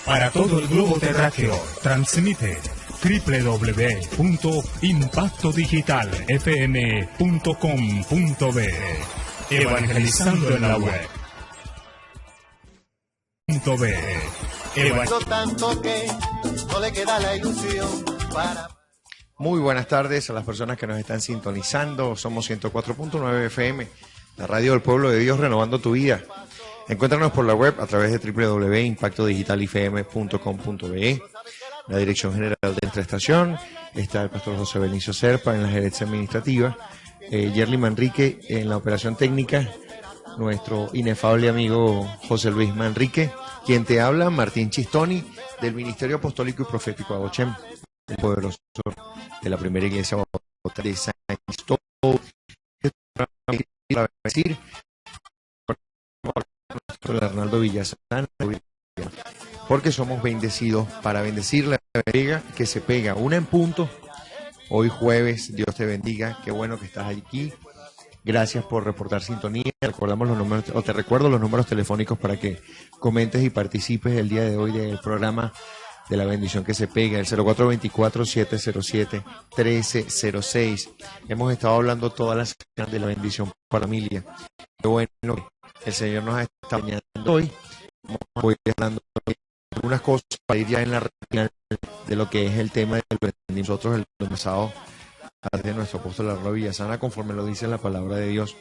Para todo el globo terráqueo, transmite www.impactodigitalfm.com.be. Evangelizando en la web. Tanto que no le queda la ilusión para... Muy buenas tardes a las personas que nos están sintonizando. Somos 104.9 FM, la radio del pueblo de Dios, renovando tu vida. Encuéntranos por la web a través de www.impactodigitalifm.com.be. La dirección general de nuestra estación está el pastor José Benicio Serpa en la gerencia administrativa, Yerly Manrique en la operación técnica, nuestro inefable amigo José Luis Manrique, quien te habla, Martín Chistoni, del Ministerio Apostólico y Profético Agochem, el poderoso de la primera iglesia de San Cristóbal, para decir Arnaldo Villasana, porque somos bendecidos para bendecir la pega que se pega, una en punto. Hoy jueves, Dios te bendiga, qué bueno que estás aquí. Gracias por reportar sintonía. Recordamos los números, o te recuerdo los números telefónicos para que comentes y participes el día de hoy del programa de la bendición que se pega, el 0424-707-1306. Hemos estado hablando toda la semana de la bendición para la familia. Qué bueno, el Señor nos ha estado añadiendo hoy. Voy hablando de algunas cosas para ir ya en la final de lo que es el tema de lo que entendimos nosotros el pasado de nuestro apóstol Arnaldo Villasana, conforme lo dice la palabra de Dios,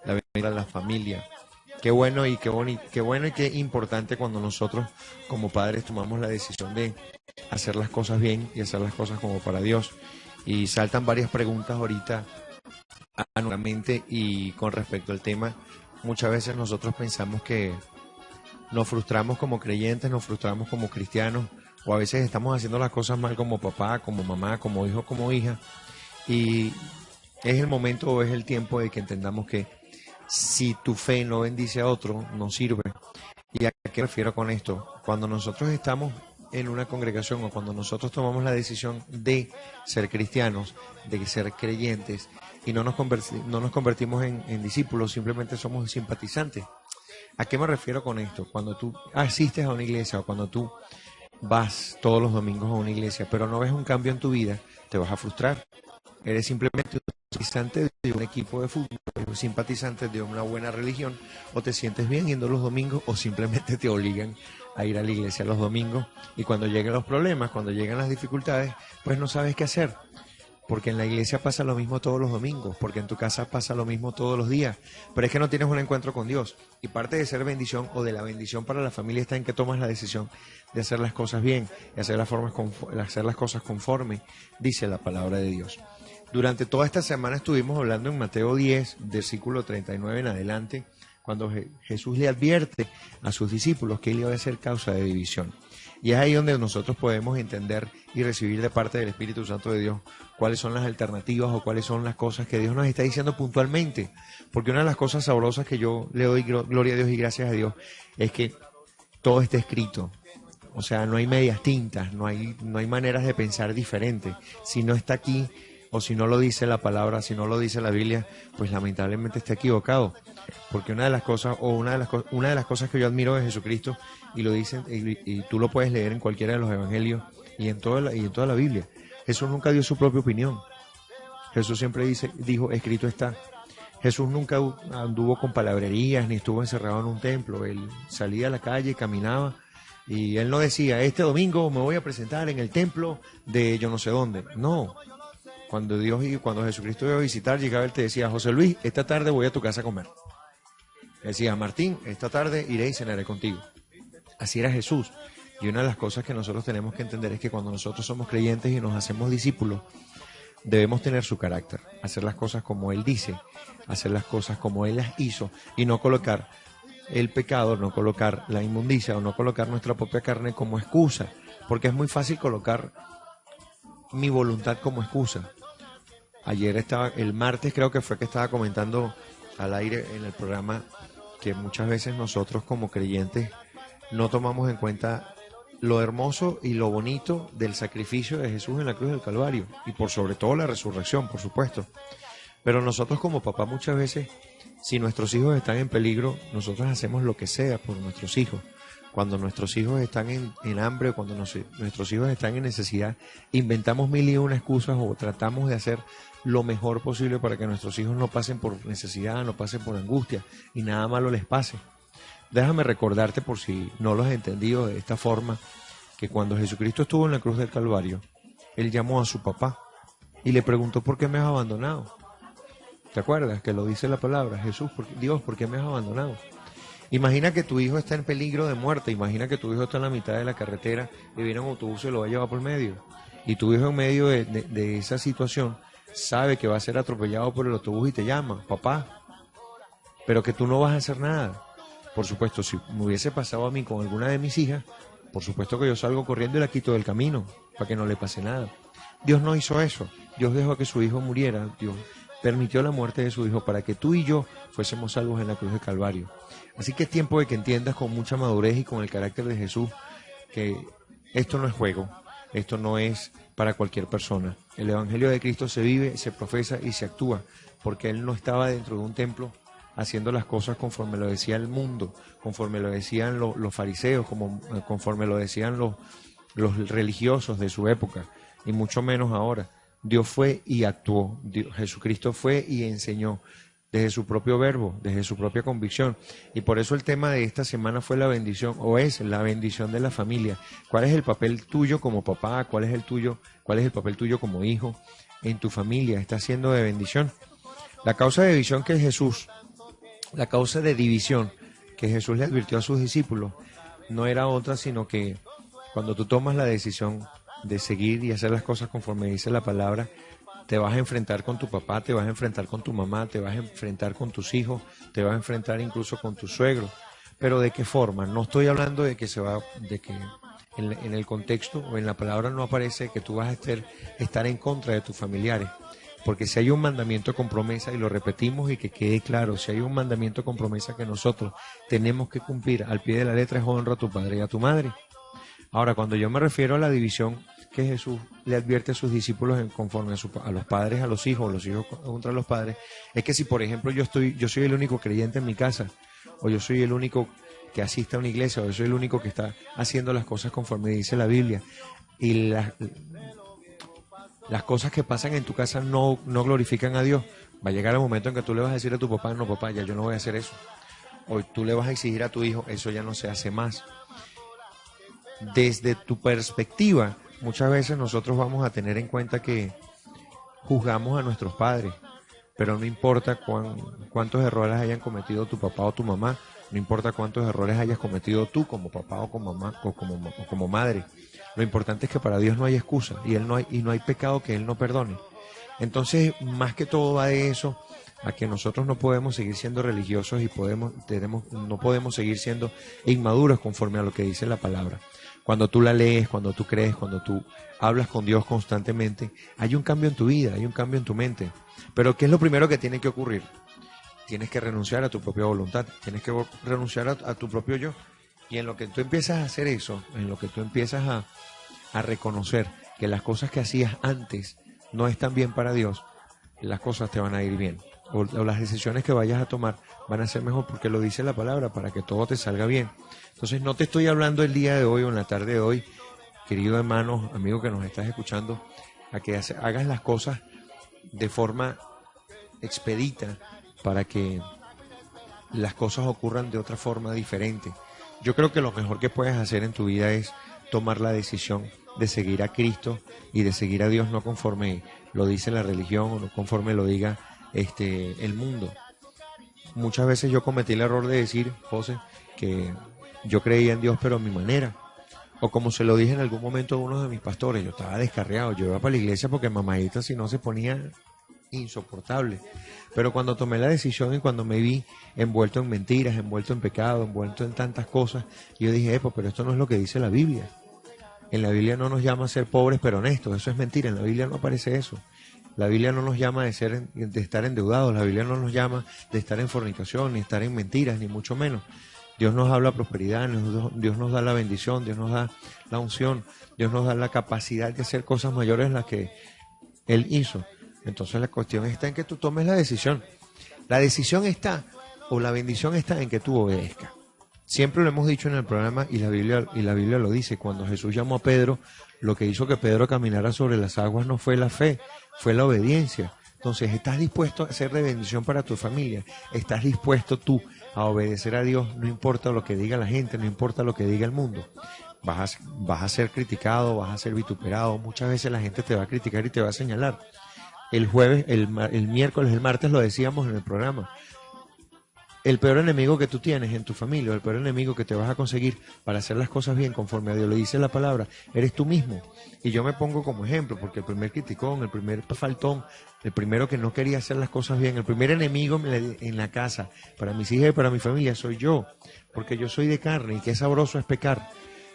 la bendición a la familia. Qué bueno y qué importante cuando nosotros como padres tomamos la decisión de hacer las cosas bien y hacer las cosas como para Dios. Y saltan varias preguntas ahorita a nuestra mente, y con respecto al tema, muchas veces nosotros pensamos que nos frustramos como creyentes, nos frustramos como cristianos, o a veces estamos haciendo las cosas mal como papá, como mamá, como hijo, como hija, y es el momento o es el tiempo de que entendamos que si tu fe no bendice a otro, no sirve. ¿Y a qué me refiero con esto? Cuando nosotros estamos en una congregación o cuando nosotros tomamos la decisión de ser cristianos, de ser creyentes, y no nos convertimos en discípulos, simplemente somos simpatizantes. ¿A qué me refiero con esto? Cuando tú asistes a una iglesia o cuando tú vas todos los domingos a una iglesia, pero no ves un cambio en tu vida, te vas a frustrar. Eres simplemente un simpatizante de un equipo de fútbol, un simpatizante de una buena religión, o te sientes bien yendo los domingos, o simplemente te obligan a ir a la iglesia los domingos, y cuando lleguen los problemas, cuando llegan las dificultades, pues no sabes qué hacer. Porque en la iglesia pasa lo mismo todos los domingos, porque en tu casa pasa lo mismo todos los días, pero es que no tienes un encuentro con Dios. Y parte de ser bendición o de la bendición para la familia está en que tomas la decisión de hacer las cosas bien, y hacer las cosas conforme dice la palabra de Dios. Durante toda esta semana estuvimos hablando en Mateo 10, versículo 39 en adelante, cuando Jesús le advierte a sus discípulos que él iba a ser causa de división. Y es ahí donde nosotros podemos entender y recibir de parte del Espíritu Santo de Dios cuáles son las alternativas o cuáles son las cosas que Dios nos está diciendo puntualmente. Porque una de las cosas sabrosas que yo le doy gloria a Dios y gracias a Dios es que todo está escrito. O sea, no hay medias tintas, no hay maneras de pensar diferentes. Si no está aquí, o si no lo dice la palabra, si no lo dice la Biblia, pues lamentablemente está equivocado. Porque una de las cosas que yo admiro de Jesucristo, y lo dicen, y tú lo puedes leer en cualquiera de los evangelios y en toda la Biblia, Jesús nunca dio su propia opinión. Jesús siempre dijo, escrito está. Jesús nunca anduvo con palabrerías ni estuvo encerrado en un templo. Él salía a la calle, caminaba, y él no decía, este domingo me voy a presentar en el templo de yo no sé dónde. No. Cuando Jesucristo iba a visitar, llegaba, él te decía, José Luis, esta tarde voy a tu casa a comer. Decía, Martín, esta tarde iré y cenaré contigo. Así era Jesús. Y una de las cosas que nosotros tenemos que entender es que cuando nosotros somos creyentes y nos hacemos discípulos, debemos tener su carácter, hacer las cosas como Él dice, hacer las cosas como Él las hizo, y no colocar el pecado, no colocar la inmundicia o no colocar nuestra propia carne como excusa, porque es muy fácil colocar mi voluntad como excusa. El martes creo que fue que estaba comentando al aire en el programa que muchas veces nosotros como creyentes no tomamos en cuenta lo hermoso y lo bonito del sacrificio de Jesús en la cruz del Calvario, y por sobre todo la resurrección, por supuesto. Pero nosotros como papá muchas veces, si nuestros hijos están en peligro, nosotros hacemos lo que sea por nuestros hijos. Cuando nuestros hijos están en hambre, cuando nuestros hijos están en necesidad, inventamos mil y una excusas o tratamos de hacer lo mejor posible para que nuestros hijos no pasen por necesidad, no pasen por angustia y nada malo les pase. Déjame recordarte, por si no lo has entendido de esta forma, que cuando Jesucristo estuvo en la cruz del Calvario, Él llamó a su papá y le preguntó: ¿por qué me has abandonado? ¿Te acuerdas que lo dice la palabra? Jesús, Dios, ¿por qué me has abandonado? Imagina que tu hijo está en peligro de muerte, imagina que tu hijo está en la mitad de la carretera y viene un autobús y lo va a llevar por medio. Y tu hijo en medio de esa situación sabe que va a ser atropellado por el autobús y te llama: papá, pero que tú no vas a hacer nada. Por supuesto, si me hubiese pasado a mí con alguna de mis hijas, por supuesto que yo salgo corriendo y la quito del camino para que no le pase nada. Dios no hizo eso. Dios dejó que su hijo muriera. Dios permitió la muerte de su hijo para que tú y yo fuésemos salvos en la cruz del Calvario. Así que es tiempo de que entiendas con mucha madurez y con el carácter de Jesús que esto no es juego, esto no es para cualquier persona. El Evangelio de Cristo se vive, se profesa y se actúa, porque Él no estaba dentro de un templo haciendo las cosas conforme lo decía el mundo, conforme lo decían los fariseos, conforme lo decían los religiosos de su época, y mucho menos ahora. Dios fue y actuó, Jesucristo fue y enseñó desde su propio verbo, desde su propia convicción. Y por eso el tema de esta semana fue la bendición, o es la bendición de la familia. ¿Cuál es el papel tuyo como papá? ¿Cuál es el papel tuyo como hijo en tu familia? ¿Está siendo de bendición? La causa de división que Jesús le advirtió a sus discípulos no era otra sino que cuando tú tomas la decisión de seguir y hacer las cosas conforme dice la palabra, te vas a enfrentar con tu papá, te vas a enfrentar con tu mamá, te vas a enfrentar con tus hijos, te vas a enfrentar incluso con tus suegros. Pero ¿de qué forma? No estoy hablando de que en el contexto o en la palabra no aparece que tú vas a estar en contra de tus familiares. Porque si hay un mandamiento con promesa, y lo repetimos y que quede claro, si hay un mandamiento con promesa que nosotros tenemos que cumplir al pie de la letra, es honra a tu padre y a tu madre. Ahora, cuando yo me refiero a la división que Jesús le advierte a sus discípulos conforme a los padres, a los hijos contra los padres, es que si, por ejemplo, yo soy el único creyente en mi casa, o yo soy el único que asiste a una iglesia, o yo soy el único que está haciendo las cosas conforme dice la Biblia, y las cosas que pasan en tu casa no glorifican a Dios, va a llegar el momento en que tú le vas a decir a tu papá: no, papá, ya yo no voy a hacer eso. O tú le vas a exigir a tu hijo: eso ya no se hace más. Desde tu perspectiva, muchas veces nosotros vamos a tener en cuenta que juzgamos a nuestros padres, pero no importa cuántos errores hayan cometido tu papá o tu mamá, no importa cuántos errores hayas cometido tú como papá o como mamá o como madre. Lo importante es que para Dios no hay excusa y no hay pecado que Él no perdone. Entonces, más que todo va de eso, a que nosotros no podemos seguir siendo religiosos y no podemos seguir siendo inmaduros conforme a lo que dice la palabra. Cuando tú la lees, cuando tú crees, cuando tú hablas con Dios constantemente, hay un cambio en tu vida, hay un cambio en tu mente. Pero ¿qué es lo primero que tiene que ocurrir? Tienes que renunciar a tu propia voluntad, tienes que renunciar a tu propio yo. Y en lo que tú empiezas a hacer eso, en lo que tú empiezas a reconocer que las cosas que hacías antes no están bien para Dios, las cosas te van a ir bien. O las decisiones que vayas a tomar van a ser mejor, porque lo dice la palabra, para que todo te salga bien. Entonces no te estoy hablando el día de hoy o en la tarde de hoy, querido hermano, amigo que nos estás escuchando, a que hagas las cosas de forma expedita para que las cosas ocurran de otra forma diferente. Yo creo que lo mejor que puedes hacer en tu vida es tomar la decisión de seguir a Cristo y de seguir a Dios, no conforme lo dice la religión o no conforme lo diga el mundo. Muchas veces yo cometí el error de decir, José, que yo creía en Dios pero a mi manera, o como se lo dije en algún momento a uno de mis pastores, yo estaba descarriado, yo iba para la iglesia porque mamadita si no se ponía insoportable, pero cuando tomé la decisión y cuando me vi envuelto en mentiras, envuelto en pecado, envuelto en tantas cosas, yo dije, pero esto no es lo que dice la Biblia. En la Biblia no nos llama a ser pobres pero honestos, eso es mentira, en la Biblia no aparece eso. La Biblia no nos llama de estar endeudados, la Biblia no nos llama de estar en fornicación, ni estar en mentiras, ni mucho menos. Dios nos habla prosperidad, Dios nos da la bendición, Dios nos da la unción, Dios nos da la capacidad de hacer cosas mayores de las que Él hizo. Entonces la cuestión está en que tú tomes la decisión. La decisión está, o la bendición está en que tú obedezcas. Siempre lo hemos dicho en el programa y la Biblia lo dice. Cuando Jesús llamó a Pedro, lo que hizo que Pedro caminara sobre las aguas no fue la fe, fue la obediencia. Entonces, ¿estás dispuesto a ser de bendición para tu familia? ¿Estás dispuesto tú a obedecer a Dios? No importa lo que diga la gente, no importa lo que diga el mundo. Vas a ser criticado, vas a ser vituperado. Muchas veces la gente te va a criticar y te va a señalar. El jueves, el miércoles, el martes lo decíamos en el programa. El peor enemigo que tú tienes en tu familia, el peor enemigo que te vas a conseguir para hacer las cosas bien conforme a Dios le dice la palabra, eres tú mismo. Y yo me pongo como ejemplo, porque el primer criticón, el primer faltón, el primero que no quería hacer las cosas bien, el primer enemigo en la casa, para mis hijas y para mi familia, soy yo, porque yo soy de carne y qué sabroso es pecar.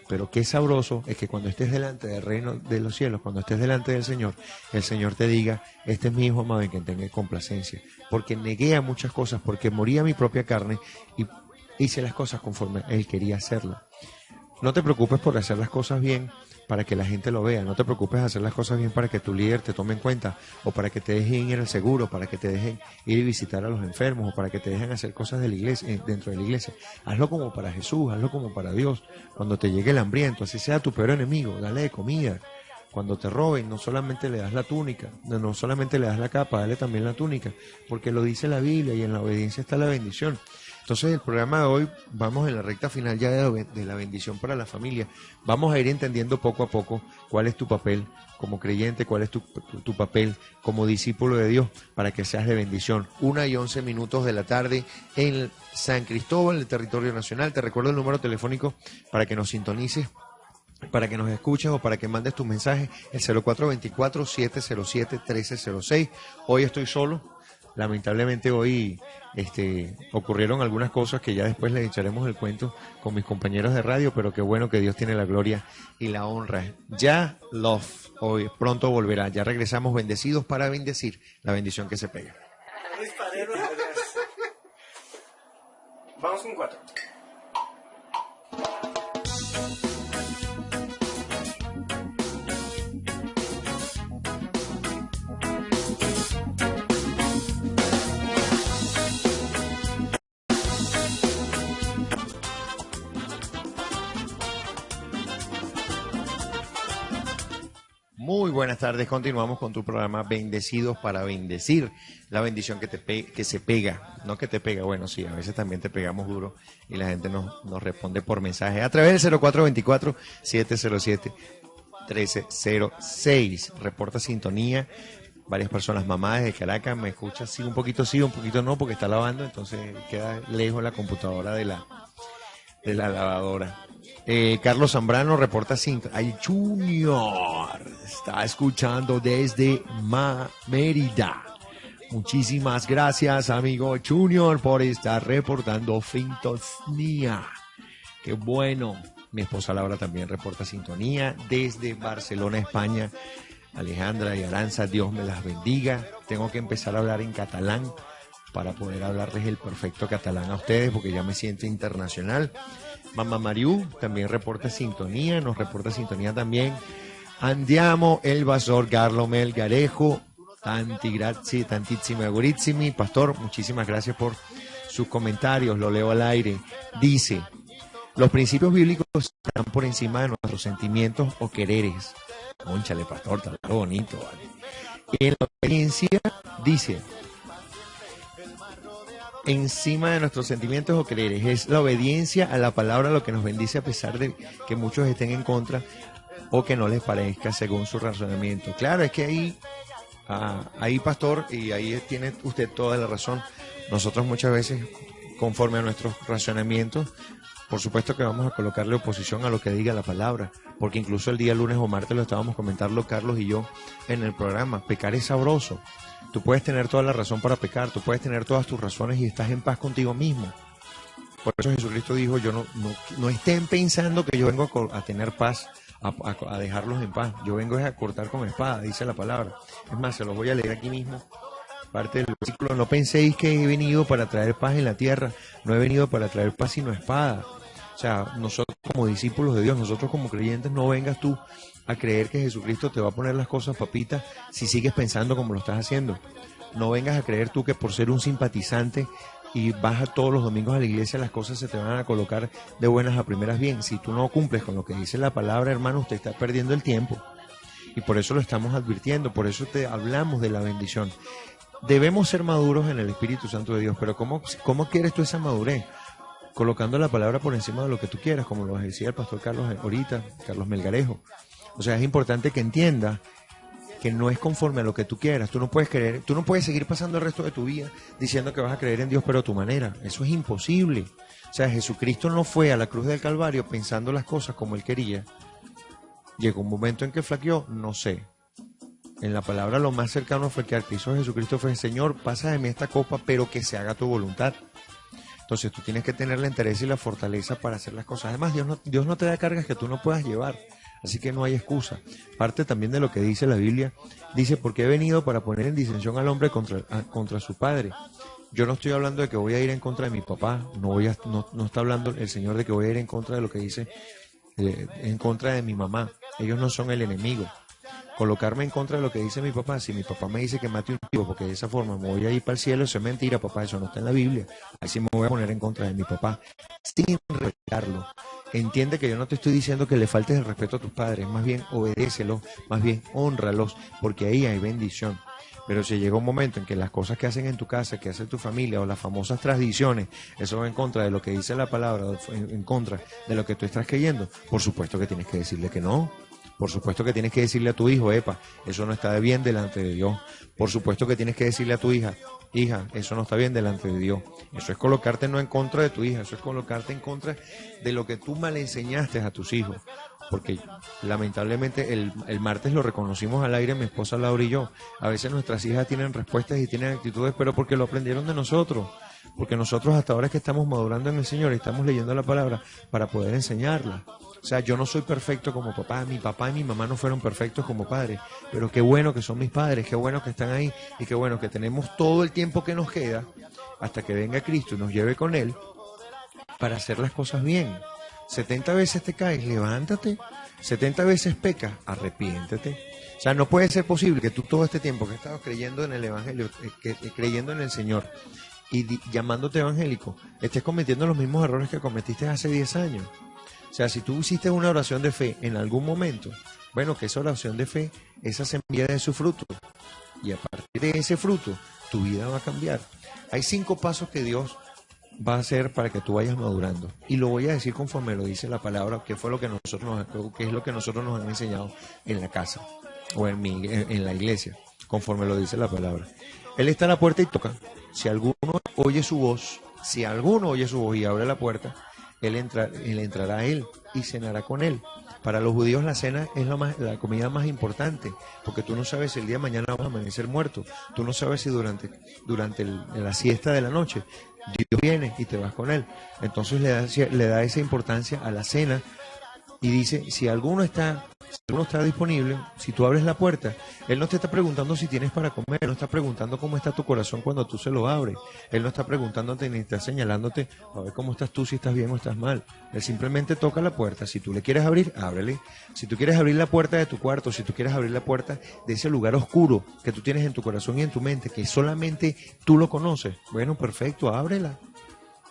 Pero qué sabroso es que cuando estés delante del reino de los cielos, cuando estés delante del Señor, el Señor te diga, este es mi hijo amado en quien tenga complacencia. Porque negué a muchas cosas, porque moría mi propia carne y hice las cosas conforme Él quería hacerlas. No te preocupes por hacer las cosas bien para que la gente lo vea. No te preocupes de hacer las cosas bien para que tu líder te tome en cuenta, o para que te dejen ir al seguro, para que te dejen ir y visitar a los enfermos, o para que te dejen hacer cosas de la iglesia, dentro de la iglesia. Hazlo como para Jesús, hazlo como para Dios. Cuando te llegue el hambriento, así sea tu peor enemigo, dale de comida. Cuando te roben, no solamente le das la túnica, no solamente le das la capa, dale también la túnica, porque lo dice la Biblia y en la obediencia está la bendición. Entonces el programa de hoy, vamos en la recta final ya de la bendición para la familia. Vamos a ir entendiendo poco a poco cuál es tu papel como creyente, cuál es tu papel como discípulo de Dios para que seas de bendición. 1:11 de la tarde en San Cristóbal, en el territorio nacional. Te recuerdo el número telefónico para que nos sintonices, para que nos escuches o para que mandes tu mensaje, el 0424-707-1306. Hoy estoy solo. Lamentablemente hoy ocurrieron algunas cosas que ya después les echaremos el cuento con mis compañeros de radio, pero qué bueno que Dios tiene la gloria y la honra. Ya Love, hoy pronto volverá. Ya regresamos bendecidos para bendecir, la bendición que se pega. Vamos con 4. Muy buenas tardes, continuamos con tu programa Bendecidos para Bendecir, la bendición que se pega, no que te pega, bueno sí, a veces también te pegamos duro y la gente nos responde por mensaje a través del 0424-707-1306, reporta sintonía, varias personas, mamá desde Caracas, me escucha sí, un poquito no, porque está lavando, entonces queda lejos la computadora de la lavadora. Carlos Zambrano reporta ay, Junior está escuchando desde Mérida. Muchísimas gracias, amigo Junior, por estar reportando sintonía. Qué bueno. Mi esposa Laura también reporta sintonía desde Barcelona, España. Alejandra y Aranza, Dios me las bendiga. Tengo que empezar a hablar en catalán para poder hablarles el perfecto catalán a ustedes, porque ya me siento internacional. Mamá Mariú también reporta sintonía, nos reporta sintonía también. Andiamo el Vasor Garlo Melgarejo, tanti grazie, tantissimi augurissimi. Pastor, muchísimas gracias por sus comentarios, lo leo al aire. Dice, los principios bíblicos están por encima de nuestros sentimientos o quereres. Cónchale, pastor, está bonito, ¿vale? En la obediencia, dice, encima de nuestros sentimientos o quereres, es la obediencia a la palabra lo que nos bendice a pesar de que muchos estén en contra o que no les parezca según su razonamiento. Claro, es que ahí pastor, y ahí tiene usted toda la razón, nosotros muchas veces, conforme a nuestros razonamientos, por supuesto que vamos a colocarle oposición a lo que diga la palabra, porque incluso el día lunes o martes lo estábamos comentando Carlos y yo en el programa, pecar es sabroso. Tú puedes tener toda la razón para pecar, tú puedes tener todas tus razones y estás en paz contigo mismo. Por eso Jesucristo dijo, yo no estén pensando que yo vengo a tener paz, a dejarlos en paz. Yo vengo a cortar con espada, dice la palabra. Es más, se los voy a leer aquí mismo. Parte del versículo, no penséis que he venido para traer paz en la tierra, no he venido para traer paz sino espada. O sea, nosotros como discípulos de Dios, nosotros como creyentes, no vengas tú a creer que Jesucristo te va a poner las cosas papitas si sigues pensando como lo estás haciendo. No vengas a creer tú que por ser un simpatizante y vas a todos los domingos a la iglesia, las cosas se te van a colocar de buenas a primeras bien. Si tú no cumples con lo que dice la palabra, hermano, usted está perdiendo el tiempo. Y por eso lo estamos advirtiendo, por eso te hablamos de la bendición. Debemos ser maduros en el Espíritu Santo de Dios, pero ¿cómo quieres tú esa madurez? Colocando la palabra por encima de lo que tú quieras, como lo decía el pastor Carlos ahorita, Carlos Melgarejo. O sea, es importante que entiendas que no es conforme a lo que tú quieras. Tú no puedes seguir pasando el resto de tu vida diciendo que vas a creer en Dios, pero a tu manera. Eso es imposible. O sea, Jesucristo no fue a la cruz del Calvario pensando las cosas como Él quería. Llegó un momento en que flaqueó, no sé. En la palabra lo más cercano a flaquear que hizo Jesucristo fue: Señor, pasa de mí esta copa, pero que se haga tu voluntad. Entonces tú tienes que tener la interés y la fortaleza para hacer las cosas. Además, Dios no te da cargas que tú no puedas llevar. Así que no hay excusa. Parte también de lo que dice la Biblia. Dice: porque he venido para poner en disensión al hombre contra su padre. Yo no estoy hablando de que voy a ir en contra de mi papá. No está hablando el Señor de que voy a ir en contra de lo que dice, en contra de mi mamá. Ellos no son el enemigo. Colocarme en contra de lo que dice mi papá, si mi papá me dice que mate un tipo porque de esa forma me voy a ir para el cielo, eso es mentira, papá, eso no está en la Biblia. Ahí sí me voy a poner en contra de mi papá, sin respetarlo. Entiende que yo no te estoy diciendo que le faltes el respeto a tus padres, más bien obedécelos, más bien hónralos, porque ahí hay bendición. Pero si llega un momento en que las cosas que hacen en tu casa, que hace tu familia, o las famosas tradiciones, eso va en contra de lo que dice la palabra, en contra de lo que tú estás creyendo, por supuesto que tienes que decirle que no. Por supuesto que tienes que decirle a tu hijo: epa, eso no está bien delante de Dios. Por supuesto que tienes que decirle a tu hija: hija, eso no está bien delante de Dios. Eso es colocarte no en contra de tu hija, eso es colocarte en contra de lo que tú mal enseñaste a tus hijos. Porque lamentablemente el martes lo reconocimos al aire, mi esposa Laura y yo. A veces nuestras hijas tienen respuestas y tienen actitudes, pero porque lo aprendieron de nosotros. Porque nosotros hasta ahora es que estamos madurando en el Señor y estamos leyendo la palabra para poder enseñarla. O sea, yo no soy perfecto como papá y mi mamá no fueron perfectos como padres, pero qué bueno que son mis padres, qué bueno que están ahí y qué bueno que tenemos todo el tiempo que nos queda hasta que venga Cristo y nos lleve con Él para hacer las cosas bien. 70 veces te caes, levántate. 70 veces pecas, arrepiéntete. O sea, no puede ser posible que tú todo este tiempo que has estado creyendo en el Evangelio, creyendo en el Señor y llamándote evangélico, estés cometiendo los mismos errores que cometiste hace 10 años. O sea, si tú hiciste una oración de fe en algún momento, bueno, que esa oración de fe, esa semilla de su fruto. Y a partir de ese fruto, tu vida va a cambiar. Hay 5 pasos que Dios va a hacer para que tú vayas madurando. Y lo voy a decir conforme lo dice la palabra, que fue lo que es lo que nosotros nos han enseñado en la casa o en la iglesia, conforme lo dice la palabra. Él está a la puerta y toca. Si alguno oye su voz y abre la puerta, él entrará a él y cenará con él. Para los judíos la cena es la comida más importante, porque tú no sabes si el día de mañana vas a amanecer muerto. Tú no sabes si durante la siesta de la noche Dios viene y te vas con él. Entonces le da esa importancia a la cena y dice: si alguno está disponible, si tú abres la puerta, Él no te está preguntando si tienes para comer, Él no está preguntando cómo está tu corazón cuando tú se lo abres, Él no está preguntándote ni está señalándote a ver cómo estás tú, si estás bien o estás mal. Él simplemente toca la puerta. Si tú le quieres abrir, ábrele. Si tú quieres abrir la puerta de tu cuarto, si tú quieres abrir la puerta de ese lugar oscuro que tú tienes en tu corazón y en tu mente, que solamente tú lo conoces, bueno, perfecto, ábrela.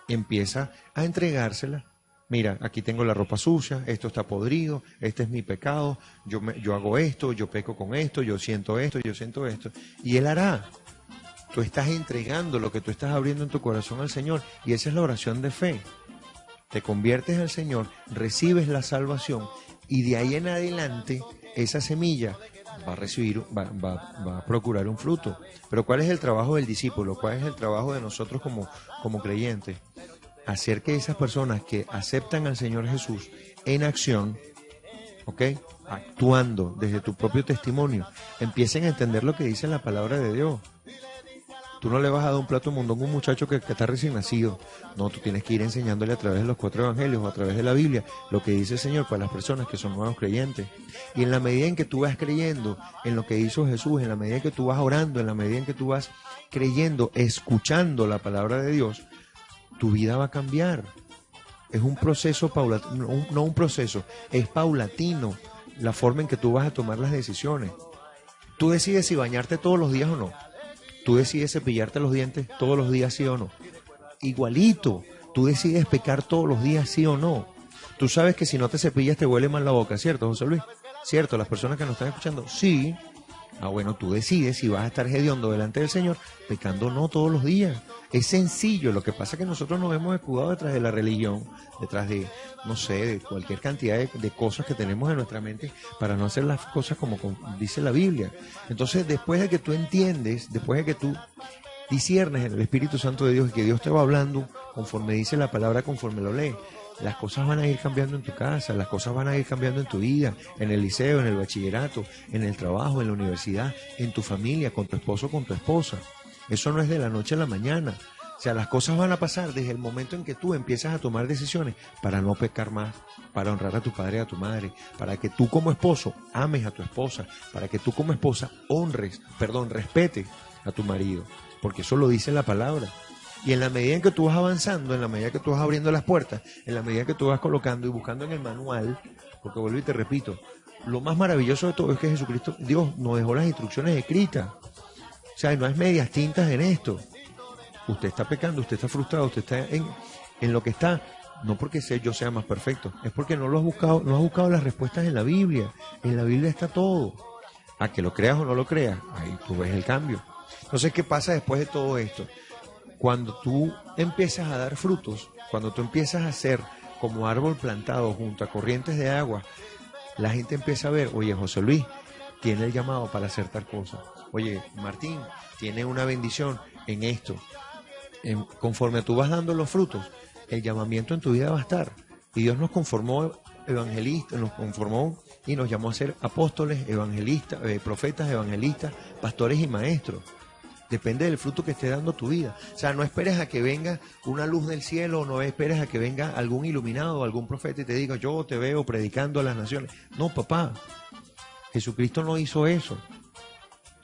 Empieza a entregársela. Mira, aquí tengo la ropa sucia, esto está podrido, este es mi pecado, yo hago esto, yo peco con esto, yo siento esto. Y Él hará. Tú estás entregando lo que tú estás abriendo en tu corazón al Señor. Y esa es la oración de fe. Te conviertes al Señor, recibes la salvación y de ahí en adelante esa semilla va a procurar un fruto. Pero ¿cuál es el trabajo del discípulo? ¿Cuál es el trabajo de nosotros como creyentes? Hacer que esas personas que aceptan al Señor Jesús en acción, ¿ok?, actuando desde tu propio testimonio, empiecen a entender lo que dice la palabra de Dios. Tú no le vas a dar un plato de mondongo a un muchacho que está recién nacido. No, tú tienes que ir enseñándole a través de los 4 evangelios o a través de la Biblia lo que dice el Señor para las personas que son nuevos creyentes. Y en la medida en que tú vas creyendo en lo que hizo Jesús, en la medida en que tú vas orando, en la medida en que tú vas creyendo, escuchando la palabra de Dios, tu vida va a cambiar. Es un proceso paulatino, no un proceso, es paulatino la forma en que tú vas a tomar las decisiones. Tú decides si bañarte todos los días o no. Tú decides cepillarte los dientes todos los días, sí o no. igualito. Tú decides pecar todos los días, sí o no. Tú sabes que si no te cepillas te huele mal la boca, ¿cierto, José Luis? ¿Cierto? Las personas que nos están escuchando, sí. Ah, bueno, tú decides si vas a estar hediondo delante del Señor, pecando o no todos los días. Es sencillo, lo que pasa es que nosotros nos hemos escudado detrás de la religión, detrás de, no sé, de cualquier cantidad de cosas que tenemos en nuestra mente para no hacer las cosas como dice la Biblia. Entonces, después de que tú entiendes, después de que tú disiernes en el Espíritu Santo de Dios y que Dios te va hablando conforme dice la palabra, conforme lo lees, las cosas van a ir cambiando en tu casa, las cosas van a ir cambiando en tu vida, en el liceo, en el bachillerato, en el trabajo, en la universidad, en tu familia, con tu esposo, con tu esposa. Eso no es de la noche a la mañana. O sea, las cosas van a pasar desde el momento en que tú empiezas a tomar decisiones para no pecar más, para honrar a tu padre y a tu madre, para que tú como esposo ames a tu esposa, para que tú como esposa respetes a tu marido, porque eso lo dice la palabra. Y en la medida en que tú vas avanzando, en la medida que tú vas abriendo las puertas, en la medida que tú vas colocando y buscando en el manual, porque vuelvo y te repito, lo más maravilloso de todo es que Jesucristo, Dios nos dejó las instrucciones escritas. O sea, no hay medias tintas en esto. Usted está pecando, usted está frustrado, usted está en lo que está, no porque yo sea más perfecto, es porque no lo has buscado, no has buscado las respuestas en la Biblia. En la Biblia está todo. A que lo creas o no lo creas, ahí tú ves el cambio. Entonces, ¿qué pasa después de todo esto? Cuando tú empiezas a dar frutos, cuando tú empiezas a ser como árbol plantado junto a corrientes de agua, la gente empieza a ver, oye, José Luis tiene el llamado para hacer tal cosa. Oye, Martín tiene una bendición en esto. Conforme tú vas dando los frutos, el llamamiento en tu vida va a estar. Y Dios nos conformó evangelistas, nos conformó y nos llamó a ser apóstoles, evangelistas, profetas, evangelistas, pastores y maestros. Depende del fruto que esté dando tu vida. O sea, no esperes a que venga una luz del cielo, no esperes a que venga algún iluminado, algún profeta y te diga, yo te veo predicando a las naciones. No, papá, Jesucristo no hizo eso.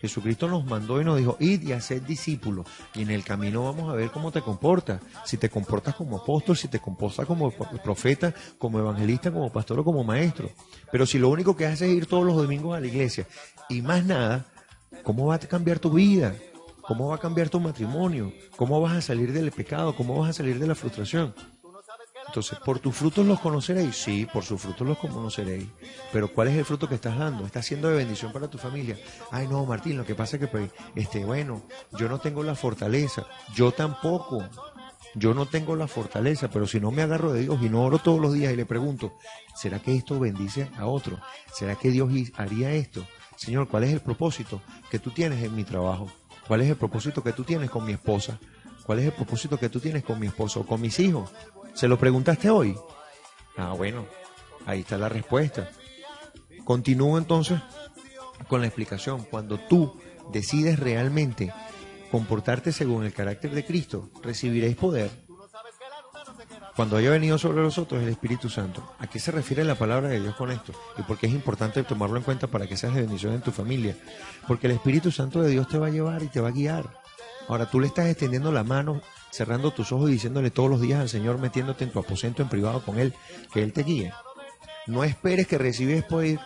Jesucristo nos mandó y nos dijo, id y haced discípulos. Y en el camino vamos a ver cómo te comportas. Si te comportas como apóstol, si te comportas como profeta, como evangelista, como pastor o como maestro. Pero si lo único que haces es ir todos los domingos a la iglesia y más nada, ¿cómo va a cambiar tu vida? ¿Cómo va a cambiar tu matrimonio? ¿Cómo vas a salir del pecado? ¿Cómo vas a salir de la frustración? Entonces, ¿por tus frutos los conoceréis? Sí, por sus frutos los conoceréis. Pero ¿cuál es el fruto que estás dando? ¿Estás siendo de bendición para tu familia? Ay, no, Martín, lo que pasa es que, pues, bueno, yo no tengo la fortaleza. Yo tampoco. Yo no tengo la fortaleza, pero si no me agarro de Dios y no oro todos los días y le pregunto, ¿será que esto bendice a otro? ¿Será que Dios haría esto? Señor, ¿cuál es el propósito que tú tienes en mi trabajo? ¿Cuál es el propósito que tú tienes con mi esposa? ¿Cuál es el propósito que tú tienes con mi esposo o con mis hijos? ¿Se lo preguntaste hoy? Ah, bueno, ahí está la respuesta. Continúo entonces con la explicación. Cuando tú decides realmente comportarte según el carácter de Cristo, recibiréis poder. Cuando haya venido sobre nosotros el Espíritu Santo. ¿A qué se refiere la palabra de Dios con esto? Y por qué es importante tomarlo en cuenta para que seas de bendición en tu familia. Porque el Espíritu Santo de Dios te va a llevar y te va a guiar. Ahora tú le estás extendiendo la mano, cerrando tus ojos y diciéndole todos los días al Señor, metiéndote en tu aposento en privado con Él, que Él te guíe. No esperes que recibes poder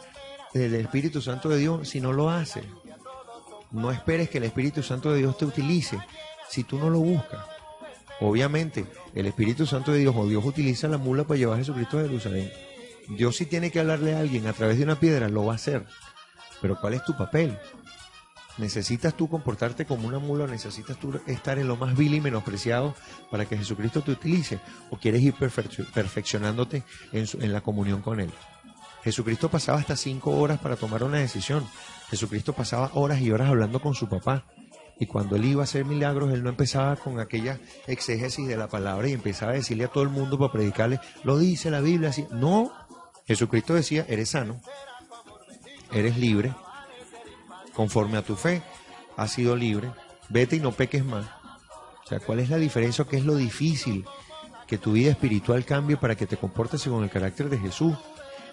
del Espíritu Santo de Dios si no lo haces. No esperes que el Espíritu Santo de Dios te utilice si tú no lo buscas. Obviamente, el Espíritu Santo de Dios o Dios utiliza la mula para llevar a Jesucristo a Jerusalén. Dios, si tiene que hablarle a alguien a través de una piedra, lo va a hacer. Pero ¿cuál es tu papel? ¿Necesitas tú comportarte como una mula o necesitas tú estar en lo más vil y menospreciado para que Jesucristo te utilice? ¿O quieres ir perfeccionándote en la comunión con Él? Jesucristo pasaba hasta 5 horas para tomar una decisión. Jesucristo pasaba horas y horas hablando con su papá. Y cuando Él iba a hacer milagros, Él no empezaba con aquella exégesis de la palabra y empezaba a decirle a todo el mundo para predicarle, lo dice la Biblia así. No, Jesucristo decía, eres sano, eres libre, conforme a tu fe, has sido libre, vete y no peques más. O sea, ¿cuál es la diferencia? ¿Qué es lo difícil? Que tu vida espiritual cambie para que te comportes según el carácter de Jesús.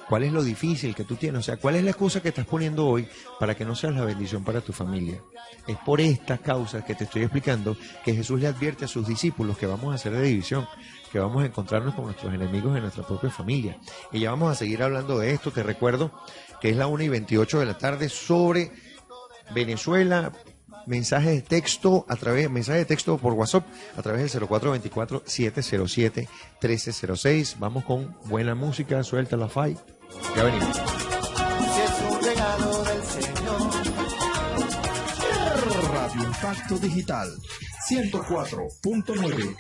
¿Cuál es lo difícil que tú tienes? O sea, ¿cuál es la excusa que estás poniendo hoy para que no seas la bendición para tu familia? Es por estas causas que te estoy explicando que Jesús le advierte a sus discípulos que vamos a hacer de división, que vamos a encontrarnos con nuestros enemigos en nuestra propia familia. Y ya vamos a seguir hablando de esto. Te recuerdo que es la 1:28 de la tarde sobre Venezuela, mensaje de texto por WhatsApp a través del 0424-707-1306. Vamos con buena música, suelta la FAI. Ya venimos. Si es un regalo del Señor. Radio Impacto Digital 104.9.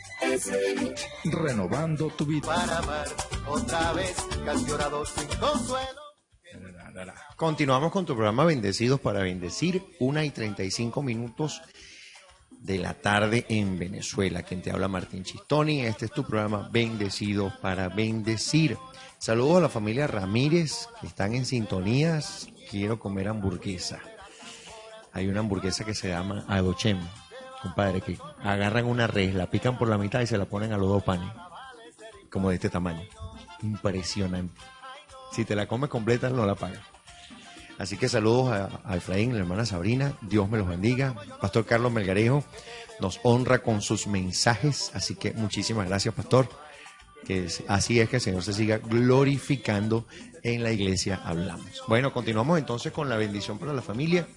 Renovando tu vida. Para amar otra vez, casi llorado sin consuelo. Continuamos con tu programa Bendecidos para Bendecir, 1:35 de la tarde en Venezuela. Quien te habla, Martín Chistoni. Este es tu programa Bendecidos para Bendecir. Saludos a la familia Ramírez que están en sintonías. Quiero comer hamburguesa. Hay una hamburguesa que se llama Adochem, compadre, que agarran una res, la pican por la mitad y se la ponen a los 2 panes, como de este tamaño. Impresionante. Si te la comes completa, no la pagas. Así que saludos a Efraín, la hermana Sabrina. Dios me los bendiga. Pastor Carlos Melgarejo nos honra con sus mensajes. Así que muchísimas gracias, pastor. Así es que el Señor se siga glorificando en la iglesia. Hablamos. Bueno, continuamos entonces con la bendición para la familia.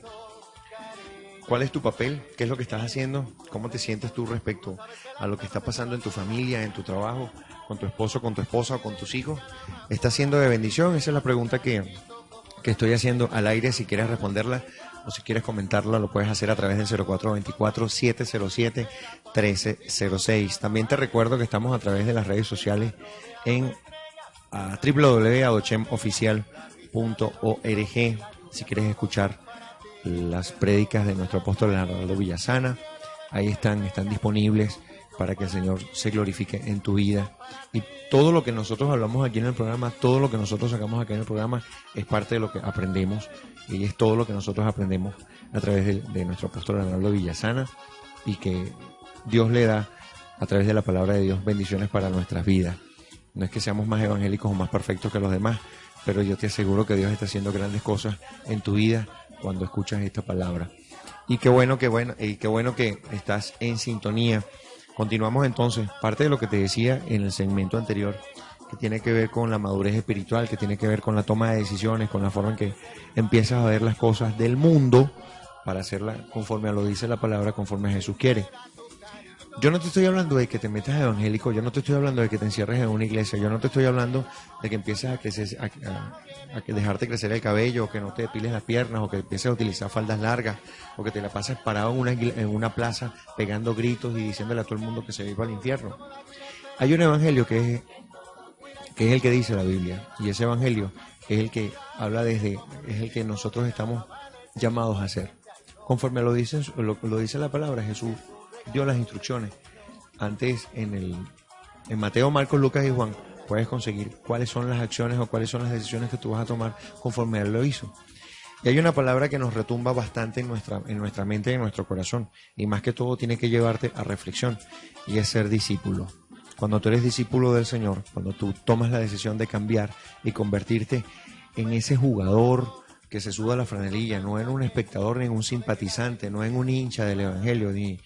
¿Cuál es tu papel? ¿Qué es lo que estás haciendo? ¿Cómo te sientes tú respecto a lo que está pasando en tu familia, en tu trabajo, con tu esposo, con tu esposa o con tus hijos? ¿Estás siendo de bendición? Esa es la pregunta que estoy haciendo al aire. Si quieres responderla o si quieres comentarla, lo puedes hacer a través del 0424-707-1306. También te recuerdo que estamos a través de las redes sociales en www.adochemoficial.org. Si quieres escuchar las prédicas de nuestro apóstol Leonardo Villasana, ahí están disponibles para que el Señor se glorifique en tu vida. Y todo lo que nosotros hablamos aquí en el programa, todo lo que nosotros sacamos aquí en el programa es parte de lo que aprendemos, y es todo lo que nosotros aprendemos a través de nuestro apóstol Leonardo Villasana, y que Dios le da a través de la palabra de Dios bendiciones para nuestras vidas. No es que seamos más evangélicos o más perfectos que los demás, pero yo te aseguro que Dios está haciendo grandes cosas en tu vida cuando escuchas esta palabra. Y qué bueno que estás en sintonía. Continuamos entonces, parte de lo que te decía en el segmento anterior, que tiene que ver con la madurez espiritual, que tiene que ver con la toma de decisiones, con la forma en que empiezas a ver las cosas del mundo para hacerlas conforme a lo dice la palabra, conforme a Jesús quiere. Yo no te estoy hablando de que te metas evangélico, yo no te estoy hablando de que te encierres en una iglesia, yo no te estoy hablando de que empieces a crecer, a dejarte crecer el cabello, o que no te depiles las piernas, o que empieces a utilizar faldas largas, o que te la pases parado en una plaza pegando gritos y diciéndole a todo el mundo que se viva al infierno. Hay un evangelio que es el que dice la Biblia, y ese evangelio es el que habla es el que nosotros estamos llamados a hacer. Conforme lo dice la palabra, Jesús dio las instrucciones. Antes en Mateo, Marcos, Lucas y Juan puedes conseguir cuáles son las acciones o cuáles son las decisiones que tú vas a tomar conforme Él lo hizo. Y hay una palabra que nos retumba bastante en nuestra mente y en nuestro corazón, y más que todo tiene que llevarte a reflexión, y es ser discípulo. Cuando tú eres discípulo del Señor, cuando tú tomas la decisión de cambiar y convertirte en ese jugador que se suda la franelilla, no en un espectador ni en un simpatizante, no en un hincha del evangelio, ni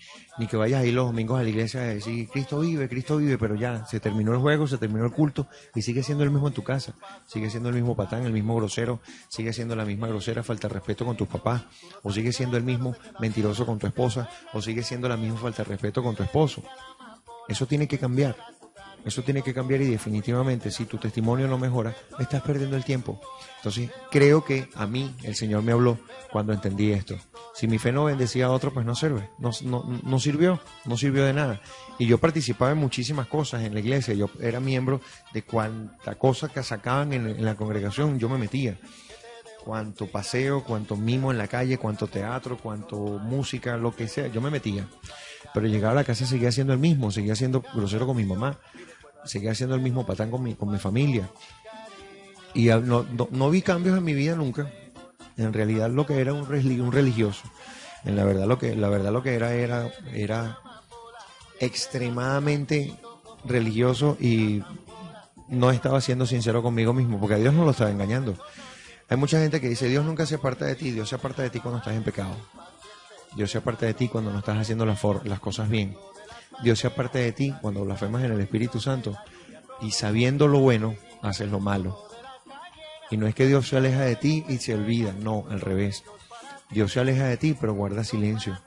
que vayas ahí los domingos a la iglesia a decir Cristo vive, pero ya se terminó el juego, se terminó el culto, y sigue siendo el mismo en tu casa, sigue siendo el mismo patán, el mismo grosero, sigue siendo la misma grosera falta de respeto con tus papás, o sigue siendo el mismo mentiroso con tu esposa, o sigue siendo la misma falta de respeto con tu esposo. Eso tiene que cambiar. Eso tiene que cambiar, y definitivamente si tu testimonio no mejora, estás perdiendo el tiempo. Entonces creo que a mí el Señor me habló cuando entendí esto. Si mi fe no bendecía a otro, pues no sirve, no sirvió de nada. Y yo participaba en muchísimas cosas en la iglesia, yo era miembro de cuanta cosa que sacaban en la congregación, yo me metía. Cuanto paseo, cuanto mimo en la calle, cuanto teatro, cuanto música, lo que sea, yo me metía. Pero llegaba a la casa y seguía siendo el mismo, seguía siendo grosero con mi mamá, seguía siendo el mismo patán con mi familia. Y no vi cambios en mi vida nunca. En realidad lo que era un religioso. En la verdad lo que era extremadamente religioso, y no estaba siendo sincero conmigo mismo, porque a Dios no lo estaba engañando. Hay mucha gente que dice, Dios nunca se aparta de ti. Dios se aparta de ti cuando estás en pecado. Dios se aparta de ti cuando no estás haciendo las cosas bien. Dios se aparta de ti cuando blasfemas en el Espíritu Santo y sabiendo lo bueno, haces lo malo. Y no es que Dios se aleja de ti y se olvida, no, al revés. Dios se aleja de ti, pero guarda silencio.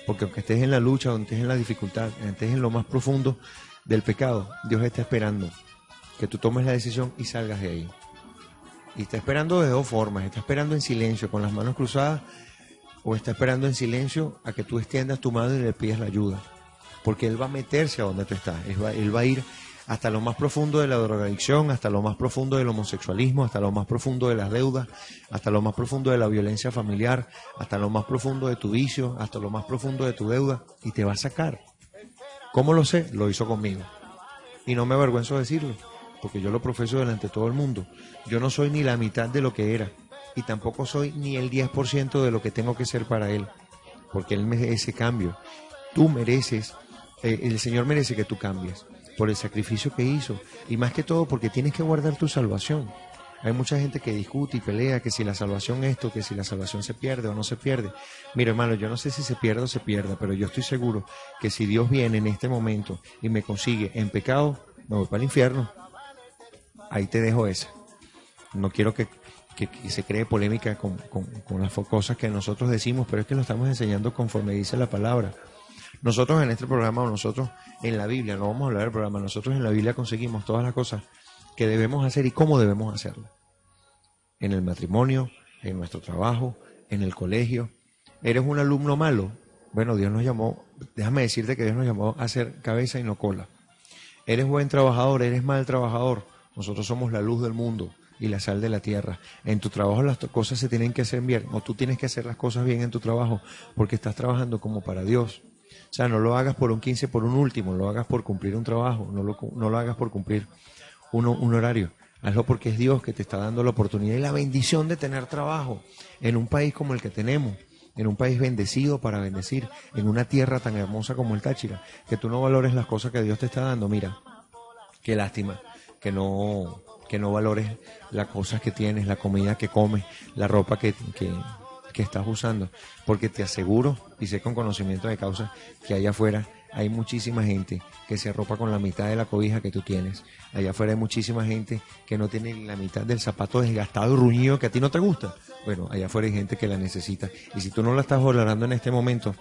Porque aunque estés en la lucha, aunque estés en la dificultad, aunque estés en lo más profundo del pecado, Dios está esperando que tú tomes la decisión y salgas de ahí. Y está esperando de dos formas. Está esperando en silencio, con las manos cruzadas, o está esperando en silencio a que tú extiendas tu mano y le pidas la ayuda. Porque Él va a meterse a donde tú estás. Él va a ir hasta lo más profundo de la drogadicción, hasta lo más profundo del homosexualismo, hasta lo más profundo de las deudas, hasta lo más profundo de la violencia familiar, hasta lo más profundo de tu vicio, hasta lo más profundo de tu deuda, y te va a sacar. ¿Cómo lo sé? Lo hizo conmigo. Y no me avergüenzo de decirlo, porque yo lo profeso delante de todo el mundo. Yo no soy ni la mitad de lo que era, y tampoco soy ni el 10% de lo que tengo que ser para Él, porque Él merece ese cambio. Tú mereces, el Señor merece que tú cambies por el sacrificio que hizo, y más que todo porque tienes que guardar tu salvación. Hay mucha gente que discute y pelea que si la salvación esto, que si la salvación se pierde o no se pierde. Mira, hermano, yo no sé si se pierde o se pierda, pero yo estoy seguro que si Dios viene en este momento y me consigue en pecado, me voy para el infierno. Ahí te dejo esa. No quiero que se cree polémica con las cosas que nosotros decimos, pero es que lo estamos enseñando conforme dice la palabra. Nosotros en este programa, o nosotros en la Biblia, no vamos a hablar del programa, nosotros en la Biblia conseguimos todas las cosas que debemos hacer y cómo debemos hacerlo. En el matrimonio, en nuestro trabajo, en el colegio. ¿Eres un alumno malo? Bueno, Dios nos llamó, déjame decirte que Dios nos llamó a ser cabeza y no cola. ¿Eres buen trabajador? ¿Eres mal trabajador? Nosotros somos la luz del mundo y la sal de la tierra. En tu trabajo las cosas se tienen que hacer bien, o tú tienes que hacer las cosas bien en tu trabajo, porque estás trabajando como para Dios. O sea, no lo hagas por un 15, por un último, lo hagas por cumplir un trabajo, no lo hagas por cumplir un horario. Hazlo porque es Dios que te está dando la oportunidad y la bendición de tener trabajo en un país como el que tenemos, en un país bendecido para bendecir, en una tierra tan hermosa como el Táchira, que tú no valores las cosas que Dios te está dando. Mira, qué lástima que no valores las cosas que tienes, la comida que comes, la ropa que estás usando, porque te aseguro, y sé con conocimiento de causa, que allá afuera hay muchísima gente que se arropa con la mitad de la cobija que tú tienes. Allá afuera hay muchísima gente que no tiene la mitad del zapato desgastado y ruñido que a ti no te gusta. Bueno, allá afuera hay gente que la necesita, y si tú no la estás valorando en este momento,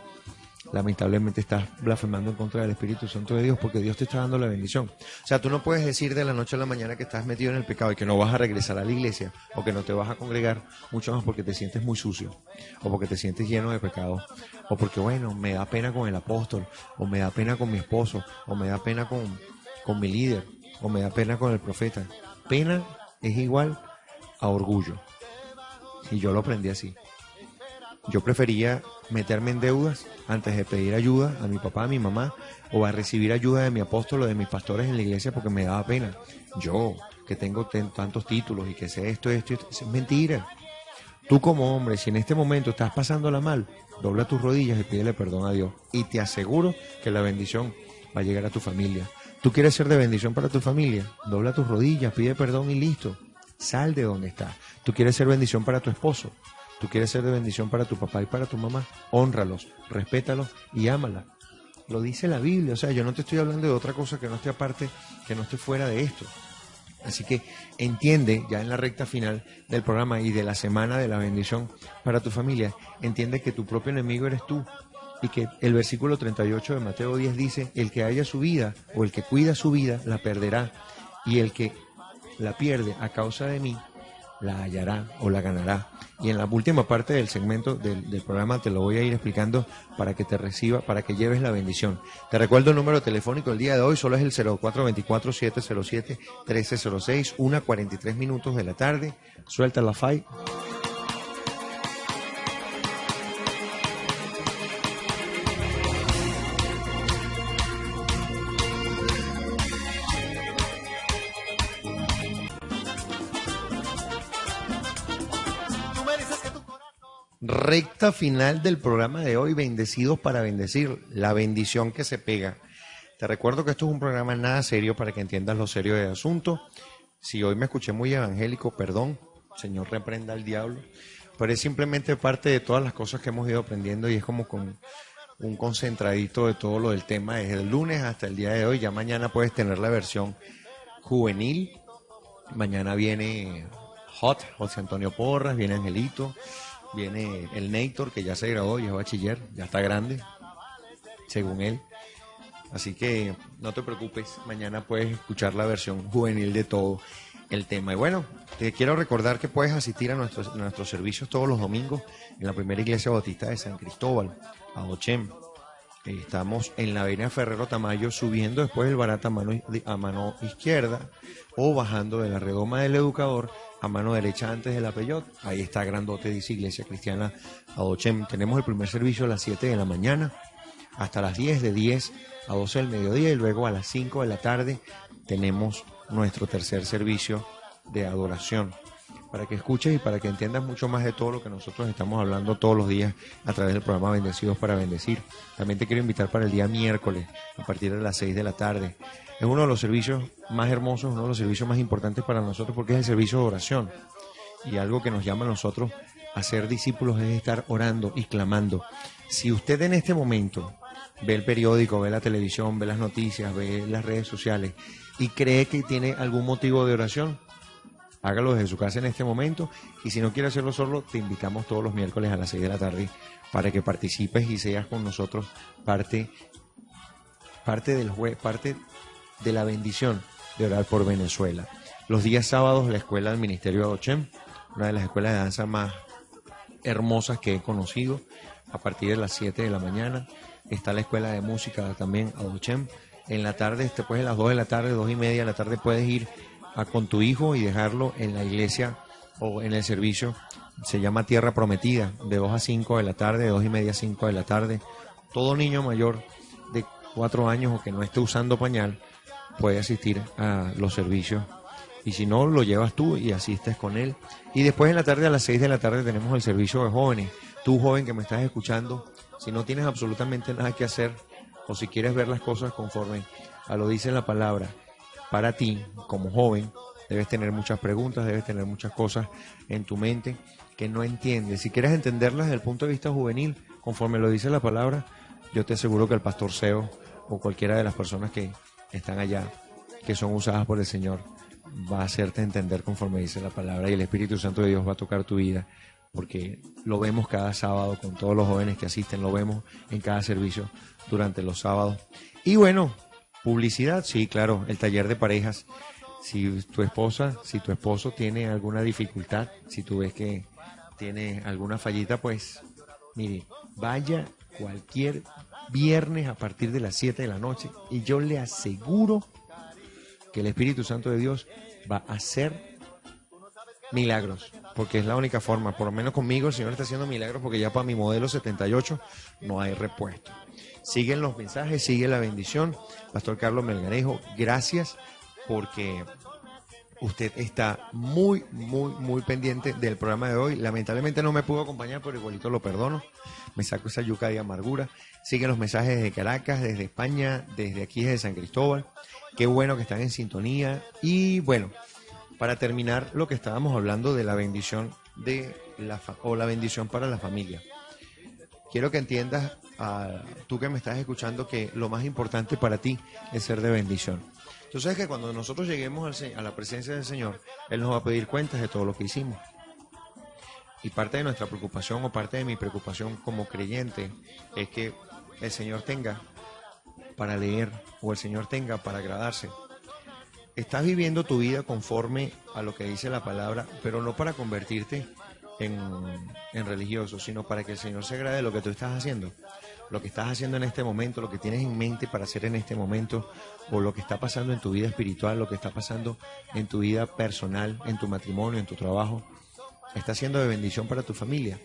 lamentablemente estás blasfemando en contra del Espíritu Santo de Dios, porque Dios te está dando la bendición. O sea, tú no puedes decir de la noche a la mañana que estás metido en el pecado y que no vas a regresar a la iglesia, o que no te vas a congregar, mucho más porque te sientes muy sucio, o porque te sientes lleno de pecado, o porque, bueno, me da pena con el apóstol, o me da pena con mi esposo, o me da pena con mi líder, o me da pena con el profeta. Pena es igual a orgullo, y yo lo aprendí así. Yo prefería meterme en deudas antes de pedir ayuda a mi papá, a mi mamá, o a recibir ayuda de mi apóstol o de mis pastores en la iglesia, porque me daba pena. Yo, que tengo tantos títulos y que sé esto, es mentira. Tú como hombre, si en este momento estás pasándola mal, dobla tus rodillas y pídele perdón a Dios. Y te aseguro que la bendición va a llegar a tu familia. ¿Tú quieres ser de bendición para tu familia? Dobla tus rodillas, pide perdón y listo. Sal de donde estás. ¿Tú quieres ser bendición para tu esposo? ¿Tú quieres ser de bendición para tu papá y para tu mamá? Hónralos, respétalos y ámala. Lo dice la Biblia. O sea, yo no te estoy hablando de otra cosa que no esté aparte, que no esté fuera de esto. Así que entiende, ya en la recta final del programa y de la semana de la bendición para tu familia, entiende que tu propio enemigo eres tú. Y que el versículo 38 de Mateo 10 dice: el que haya su vida o el que cuida su vida la perderá, y el que la pierde a causa de mí la hallará o la ganará. Y en la última parte del segmento del programa te lo voy a ir explicando para que te reciba, para que lleves la bendición. Te recuerdo el número telefónico del día de hoy, solo es el 0424-707-1306, 1:43 de la tarde. Suelta la FAI. Recta final del programa de hoy, bendecidos para bendecir, la bendición que se pega. Te recuerdo que esto es un programa nada serio para que entiendas lo serio del asunto. Si hoy me escuché muy evangélico, perdón, Señor reprenda al diablo, pero es simplemente parte de todas las cosas que hemos ido aprendiendo y es como con un concentradito de todo lo del tema desde el lunes hasta el día de hoy. Ya mañana puedes tener la versión juvenil, mañana viene José Antonio Porras, viene Angelito. Viene el Néstor, que ya se graduó, ya es bachiller, ya está grande, según él. Así que no te preocupes, mañana puedes escuchar la versión juvenil de todo el tema. Y bueno, te quiero recordar que puedes asistir a nuestros servicios todos los domingos en la primera iglesia bautista de San Cristóbal, Adochén. Estamos en la avenida Ferrero Tamayo, subiendo después del Barata a mano izquierda o bajando de la redoma del Educador a mano derecha antes de la Peyot. Ahí está grandote, dice Iglesia Cristiana Adochén. Tenemos el primer servicio a las 7 de la mañana hasta las 10, de 10 a 12 del mediodía, y luego a las 5 de la tarde tenemos nuestro tercer servicio de adoración, para que escuches y para que entiendas mucho más de todo lo que nosotros estamos hablando todos los días a través del programa Bendecidos para Bendecir. También te quiero invitar para el día miércoles a partir de las 6 de la tarde. Es uno de los servicios más hermosos, uno de los servicios más importantes para nosotros, porque es el servicio de oración, y algo que nos llama a nosotros a ser discípulos es estar orando y clamando. Si usted en este momento ve el periódico, ve la televisión, ve las noticias, ve las redes sociales y cree que tiene algún motivo de oración, hágalo desde su casa en este momento, y si no quiere hacerlo solo, te invitamos todos los miércoles a las 6 de la tarde para que participes y seas con nosotros parte de la bendición de orar por Venezuela. Los días sábados, la escuela del Ministerio de Adochén, una de las escuelas de danza más hermosas que he conocido, a partir de las 7 de la mañana. Está la escuela de música también, Adochén. En la tarde, después de las 2 de la tarde, 2:30 de la tarde, puedes ir con tu hijo y dejarlo en la iglesia o en el servicio. Se llama Tierra Prometida, de 2 a 5 de la tarde, de 2:30 a 5 de la tarde. Todo niño mayor de 4 años o que no esté usando pañal puede asistir a los servicios. Y si no, lo llevas tú y asistes con él. Y después en la tarde, a las 6 de la tarde, tenemos el servicio de jóvenes. Tú, joven que me estás escuchando, si no tienes absolutamente nada que hacer, o si quieres ver las cosas conforme a lo dice la palabra, para ti, como joven, debes tener muchas preguntas, debes tener muchas cosas en tu mente que no entiendes. Si quieres entenderlas desde el punto de vista juvenil, conforme lo dice la palabra, yo te aseguro que el pastor Seo o cualquiera de las personas que están allá, que son usadas por el Señor, va a hacerte entender conforme dice la palabra, y el Espíritu Santo de Dios va a tocar tu vida, porque lo vemos cada sábado con todos los jóvenes que asisten, lo vemos en cada servicio durante los sábados. Y bueno, publicidad, sí, claro, el taller de parejas. Si tu esposo tiene alguna dificultad, si tú ves que tiene alguna fallita, pues mire, vaya cualquier viernes a partir de las 7 de la noche y yo le aseguro que el Espíritu Santo de Dios va a hacer milagros, porque es la única forma. Por lo menos conmigo el Señor está haciendo milagros, porque ya para mi modelo 78 no hay repuesto. Siguen los mensajes, sigue la bendición. Pastor Carlos Melgarejo, gracias, porque usted está muy pendiente del programa de hoy. Lamentablemente no me pudo acompañar, pero igualito lo perdono. Me saco esa yuca de amargura. Siguen los mensajes desde Caracas, desde España, desde aquí, desde San Cristóbal. Qué bueno que están en sintonía. Y bueno, para terminar lo que estábamos hablando de la bendición la bendición para la familia. Quiero que entiendas, tú que me estás escuchando, que lo más importante para ti es ser de bendición. Tú sabes que cuando nosotros lleguemos a la presencia del Señor, Él nos va a pedir cuentas de todo lo que hicimos. Y parte de nuestra preocupación, o parte de mi preocupación como creyente, es que el Señor tenga para leer, o el Señor tenga para agradarse. Estás viviendo tu vida conforme a lo que dice la palabra, pero no para convertirte en religioso, sino para que el Señor se agrade de lo que tú estás haciendo. Lo que estás haciendo en este momento, lo que tienes en mente para hacer en este momento, o lo que está pasando en tu vida espiritual, lo que está pasando en tu vida personal, en tu matrimonio, en tu trabajo, está siendo de bendición para tu familia.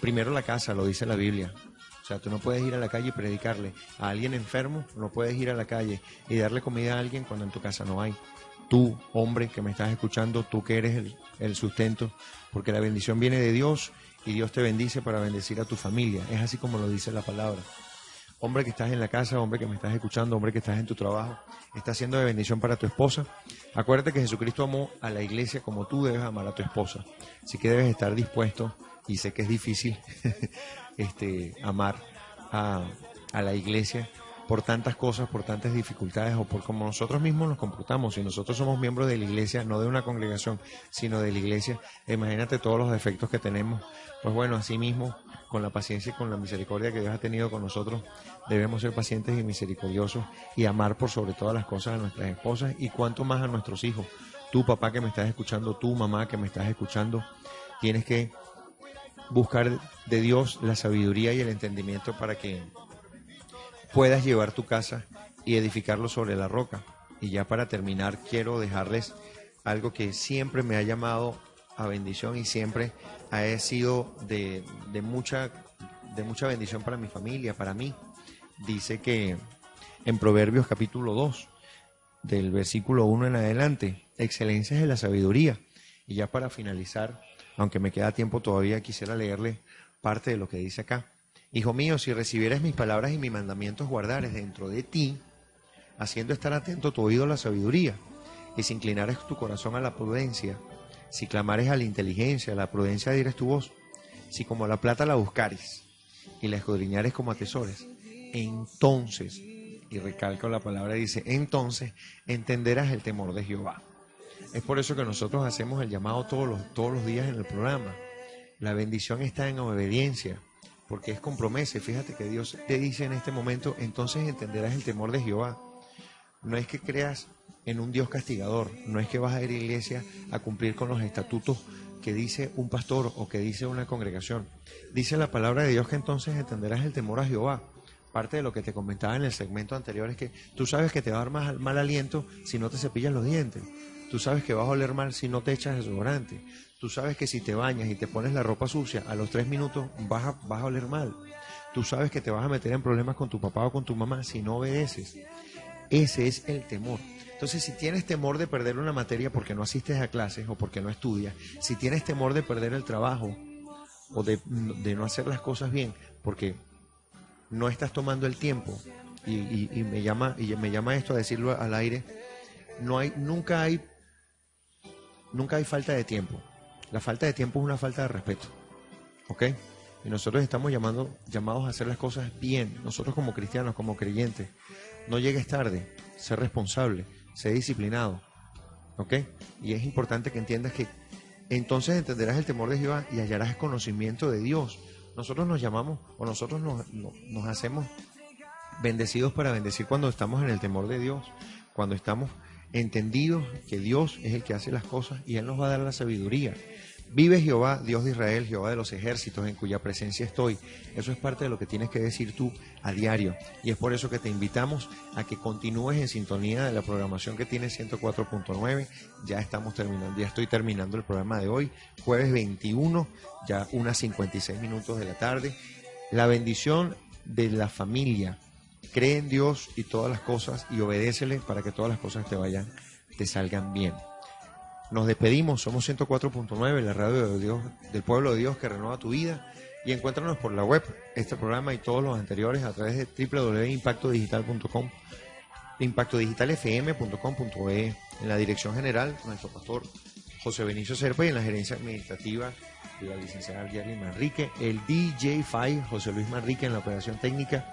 Primero la casa, lo dice la Biblia. O sea, tú no puedes ir a la calle y predicarle a alguien enfermo, no puedes ir a la calle y darle comida a alguien cuando en tu casa no hay. Tú, hombre que me estás escuchando, tú que eres el sustento, porque la bendición viene de Dios y Dios te bendice para bendecir a tu familia. Es así como lo dice la palabra. Hombre que estás en la casa, hombre que me estás escuchando, hombre que estás en tu trabajo, está siendo de bendición para tu esposa. Acuérdate que Jesucristo amó a la iglesia como tú debes amar a tu esposa. Así que debes estar dispuesto, y sé que es difícil amar a la iglesia, por tantas cosas, por tantas dificultades o por cómo nosotros mismos nos comportamos. Si nosotros somos miembros de la iglesia, no de una congregación, sino de la iglesia, imagínate todos los defectos que tenemos. Pues bueno, así mismo, con la paciencia y con la misericordia que Dios ha tenido con nosotros, debemos ser pacientes y misericordiosos y amar por sobre todas las cosas a nuestras esposas y cuanto más a nuestros hijos. Tú, papá que me estás escuchando, tú, mamá que me estás escuchando, tienes que buscar de Dios la sabiduría y el entendimiento para que puedas llevar tu casa y edificarlo sobre la roca. Y ya para terminar, quiero dejarles algo que siempre me ha llamado a bendición y siempre ha sido de mucha bendición para mi familia, para mí. Dice que en Proverbios capítulo 2, del versículo 1 en adelante, excelencia es la sabiduría. Y ya para finalizar, aunque me queda tiempo todavía, quisiera leerle parte de lo que dice acá. Hijo mío, si recibieres mis palabras y mis mandamientos guardares dentro de ti, haciendo estar atento tu oído a la sabiduría, y si inclinares tu corazón a la prudencia, si clamares a la inteligencia, a la prudencia dirás tu voz, si como la plata la buscares y la escudriñares como a tesoros, entonces, y recalco la palabra, dice, entonces entenderás el temor de Jehová. Es por eso que nosotros hacemos el llamado todos los días en el programa. La bendición está en obediencia, porque es con promesa. Fíjate que Dios te dice en este momento, entonces entenderás el temor de Jehová. No es que creas en un Dios castigador, no es que vas a ir a la iglesia a cumplir con los estatutos que dice un pastor o que dice una congregación. Dice la palabra de Dios que entonces entenderás el temor a Jehová. Parte de lo que te comentaba en el segmento anterior es que tú sabes que te va a dar mal aliento si no te cepillas los dientes. Tú sabes que vas a oler mal si no te echas desodorante. Tú sabes que si te bañas y te pones la ropa sucia, a los 3 minutos vas a oler mal. Tú sabes que te vas a meter en problemas con tu papá o con tu mamá si no obedeces. Ese es el temor. Entonces, si tienes temor de perder una materia porque no asistes a clases o porque no estudias, si tienes temor de perder el trabajo o de no hacer las cosas bien porque no estás tomando el tiempo, y me llama esto a decirlo al aire, nunca hay falta de tiempo. La falta de tiempo es una falta de respeto, ¿ok? Y nosotros estamos llamados a hacer las cosas bien. Nosotros como cristianos, como creyentes, no llegues tarde, sé responsable, sé disciplinado, ¿ok? Y es importante que entiendas que entonces entenderás el temor de Jehová y hallarás conocimiento de Dios. Nosotros nos llamamos, o nosotros nos hacemos bendecidos para bendecir cuando estamos en el temor de Dios, cuando estamos entendidos que Dios es el que hace las cosas y Él nos va a dar la sabiduría. Vive Jehová, Dios de Israel, Jehová de los ejércitos, en cuya presencia estoy. Eso es parte de lo que tienes que decir tú a diario. Y es por eso que te invitamos a que continúes en sintonía de la programación que tiene 104.9. Ya estamos terminando, ya estoy terminando el programa de hoy, jueves 21, ya unas 56 minutos de la tarde. La bendición de la familia. Cree en Dios y todas las cosas y obedécele para que todas las cosas te salgan bien. Nos despedimos, somos 104.9, la radio de Dios, del pueblo de Dios que renueva tu vida. Y encuéntranos por la web, este programa y todos los anteriores a través de www.impactodigital.com, impactodigitalfm.com.be. En la dirección general, nuestro pastor José Benicio Serpa, y en la gerencia administrativa de la licenciada Jerry Manrique, el DJ Fay, José Luis Manrique en la operación técnica.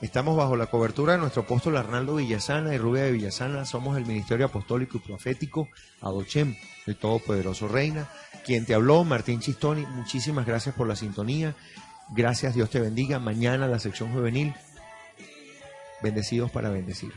Estamos bajo la cobertura de nuestro apóstol Arnaldo Villasana y Rubia de Villasana. Somos el Ministerio Apostólico y Profético Adochem, el Todopoderoso Reina. Quien te habló, Martín Chistoni. Muchísimas gracias por la sintonía. Gracias, Dios te bendiga. Mañana la sección juvenil. Bendecidos para bendecir.